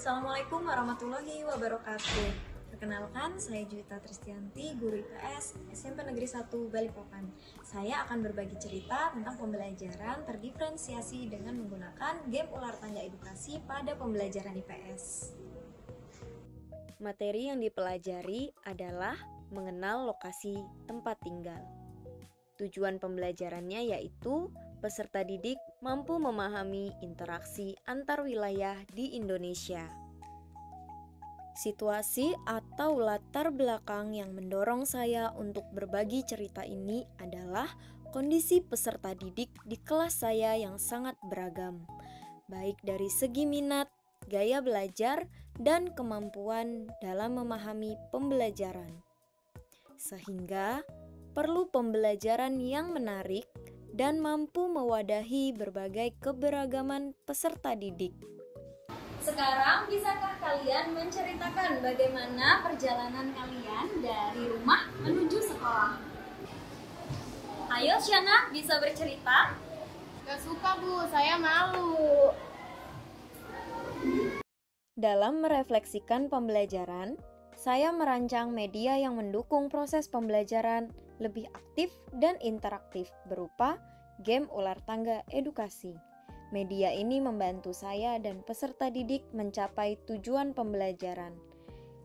Assalamualaikum warahmatullahi wabarakatuh. Perkenalkan, saya Juwita Tristianti, guru IPS SMP Negeri 1 Balikpapan. Saya akan berbagi cerita tentang pembelajaran terdiferensiasi dengan menggunakan game ular tangga edukasi pada pembelajaran IPS. Materi yang dipelajari adalah mengenal lokasi tempat tinggal. Tujuan pembelajarannya yaitu peserta didik mampu memahami interaksi antar wilayah di Indonesia. Situasi atau latar belakang yang mendorong saya untuk berbagi cerita ini adalah kondisi peserta didik di kelas saya yang sangat beragam, baik dari segi minat, gaya belajar, dan kemampuan dalam memahami pembelajaran. Sehingga perlu pembelajaran yang menarik dan mampu mewadahi berbagai keberagaman peserta didik. Sekarang, bisakah kalian menceritakan bagaimana perjalanan kalian dari rumah menuju sekolah? Ayo Syana, bisa bercerita? Gak suka Bu, saya malu. Dalam merefleksikan pembelajaran, saya merancang media yang mendukung proses pembelajaran lebih aktif dan interaktif berupa game ular tangga edukasi. Media ini membantu saya dan peserta didik mencapai tujuan pembelajaran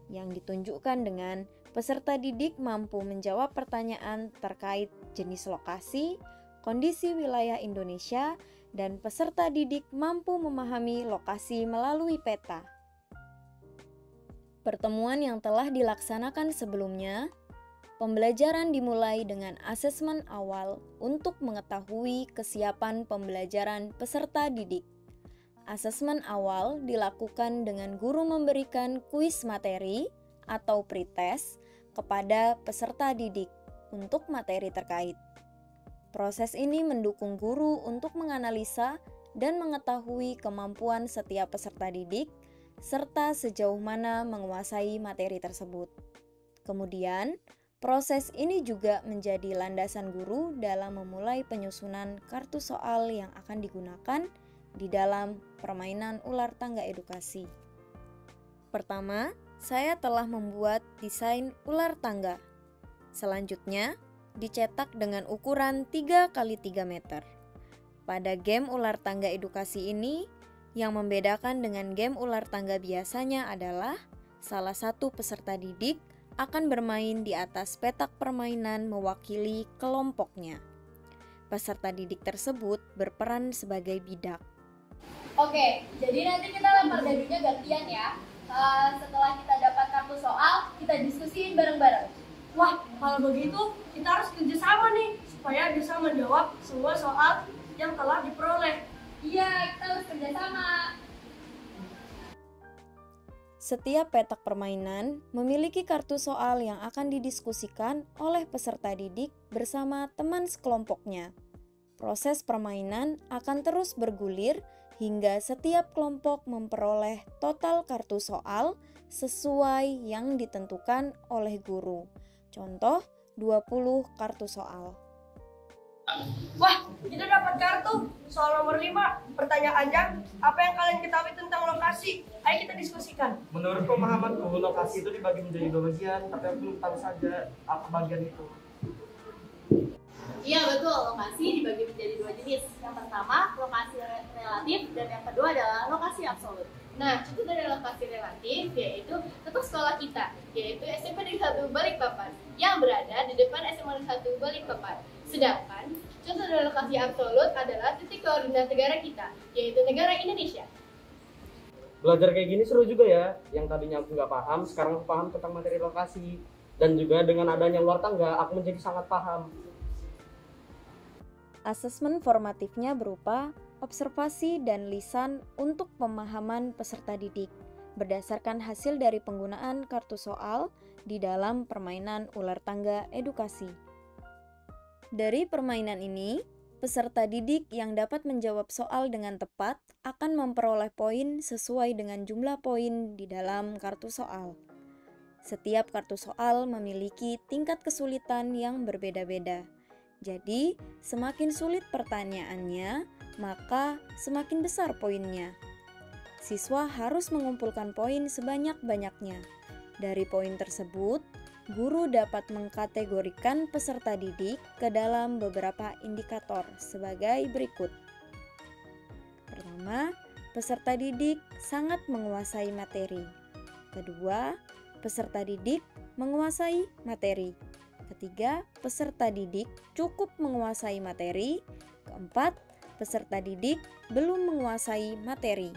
yang ditunjukkan dengan peserta didik mampu menjawab pertanyaan terkait jenis lokasi, kondisi wilayah Indonesia, dan peserta didik mampu memahami lokasi melalui peta. Pertemuan yang telah dilaksanakan sebelumnya, pembelajaran dimulai dengan asesmen awal untuk mengetahui kesiapan pembelajaran peserta didik. Asesmen awal dilakukan dengan guru memberikan kuis materi atau pretest kepada peserta didik untuk materi terkait. Proses ini mendukung guru untuk menganalisa dan mengetahui kemampuan setiap peserta didik serta sejauh mana menguasai materi tersebut. Kemudian, proses ini juga menjadi landasan guru dalam memulai penyusunan kartu soal yang akan digunakan di dalam permainan ular tangga edukasi. Pertama, saya telah membuat desain ular tangga. Selanjutnya, dicetak dengan ukuran 3x3 meter. Pada game ular tangga edukasi ini, yang membedakan dengan game ular tangga biasanya adalah salah satu peserta didik akan bermain di atas petak permainan mewakili kelompoknya. Peserta didik tersebut berperan sebagai bidak. Oke, jadi nanti kita lempar dadunya gantian ya. Setelah kita dapat kartu soal, kita diskusiin bareng-bareng. Wah, kalau begitu kita harus kerjasama nih, supaya bisa menjawab semua soal yang telah diperoleh. Iya, kita harus kerjasama. Setiap petak permainan memiliki kartu soal yang akan didiskusikan oleh peserta didik bersama teman sekelompoknya. Proses permainan akan terus bergulir hingga setiap kelompok memperoleh total kartu soal sesuai yang ditentukan oleh guru. Contoh, 20 kartu soal. Wah, kita dapat kartu soal nomor 5. Pertanyaannya, apa yang kalian ketahui tentang lokasi? Ayo kita diskusikan. Menurut pemahamanku, lokasi itu dibagi menjadi 2 bagian, tapi aku belum tahu saja apa bagian itu. Iya betul, lokasi dibagi menjadi 2 jenis. Yang pertama, lokasi relatif, dan yang kedua adalah lokasi absolut. Nah, contoh dari lokasi relatif yaitu tetap sekolah kita, yaitu SMP Negeri 1 Balikpapan, yang berada di depan SMA Negeri 1 Balikpapan. Sedangkan, contoh dari lokasi absolut adalah titik koordinat negara kita, yaitu negara Indonesia. Belajar kayak gini seru juga ya, yang tadinya aku nggak paham, sekarang aku paham tentang materi lokasi. Dan juga dengan adanya luar tangga, aku menjadi sangat paham. Asesmen formatifnya berupa observasi dan lisan untuk pemahaman peserta didik berdasarkan hasil dari penggunaan kartu soal di dalam permainan ular tangga edukasi. Dari permainan ini, peserta didik yang dapat menjawab soal dengan tepat akan memperoleh poin sesuai dengan jumlah poin di dalam kartu soal. Setiap kartu soal memiliki tingkat kesulitan yang berbeda-beda. Jadi, semakin sulit pertanyaannya, maka semakin besar poinnya. siswa harus mengumpulkan poin sebanyak-banyaknya. Dari poin tersebut, guru dapat mengkategorikan peserta didik ke dalam beberapa indikator sebagai berikut. Pertama, peserta didik sangat menguasai materi. Kedua, peserta didik menguasai materi. Ketiga, peserta didik cukup menguasai materi. Keempat, peserta didik belum menguasai materi.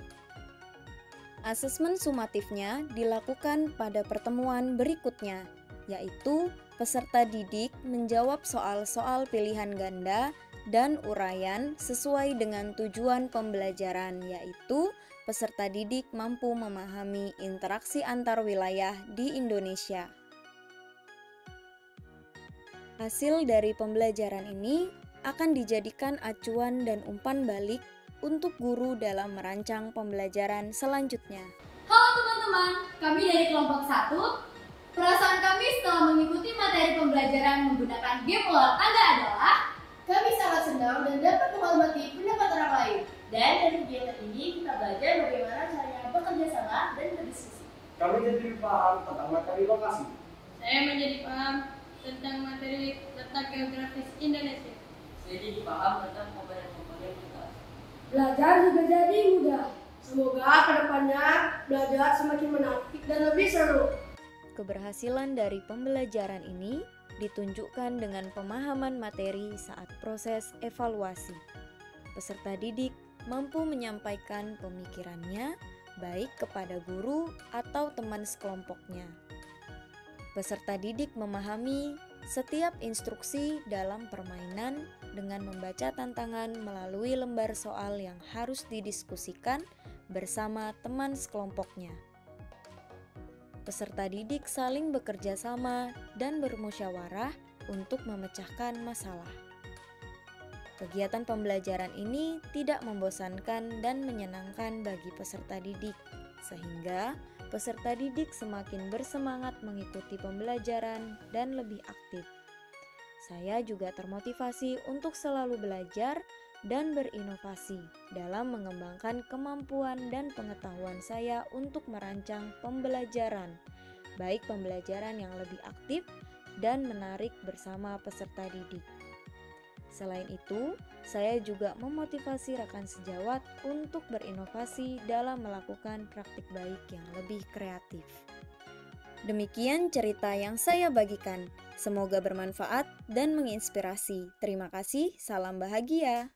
Asesmen sumatifnya dilakukan pada pertemuan berikutnya, yaitu peserta didik menjawab soal-soal pilihan ganda dan uraian sesuai dengan tujuan pembelajaran, yaitu peserta didik mampu memahami interaksi antar wilayah di Indonesia. Hasil dari pembelajaran ini akan dijadikan acuan dan umpan balik untuk guru dalam merancang pembelajaran selanjutnya. Halo teman-teman, kami dari kelompok 1. Perasaan kami setelah mengikuti materi pembelajaran menggunakan game ular tangga adalah kami sangat senang dan dapat menghormati pendapat orang lain. Dan dari kegiatan ini kita belajar bagaimana caranya bekerja sama dan berdiskusi. Kami jadi paham tentang materi lokasi. Saya menjadi paham tentang materi letak geografis Indonesia. Saya jadi paham tentang komponen-komponen kita. Belajar juga jadi mudah. Semoga kedepannya belajar semakin menarik dan lebih seru. Keberhasilan dari pembelajaran ini ditunjukkan dengan pemahaman materi saat proses evaluasi. Peserta didik mampu menyampaikan pemikirannya baik kepada guru atau teman sekelompoknya. Peserta didik memahami setiap instruksi dalam permainan dengan membaca tantangan melalui lembar soal yang harus didiskusikan bersama teman sekelompoknya. Peserta didik saling bekerja sama dan bermusyawarah untuk memecahkan masalah. Kegiatan pembelajaran ini tidak membosankan dan menyenangkan bagi peserta didik, sehingga peserta didik semakin bersemangat mengikuti pembelajaran dan lebih aktif. Saya juga termotivasi untuk selalu belajar dan berinovasi dalam mengembangkan kemampuan dan pengetahuan saya untuk merancang pembelajaran, baik pembelajaran yang lebih aktif dan menarik bersama peserta didik. Selain itu, saya juga memotivasi rekan sejawat untuk berinovasi dalam melakukan praktik baik yang lebih kreatif. Demikian cerita yang saya bagikan. Semoga bermanfaat dan menginspirasi. Terima kasih, salam bahagia.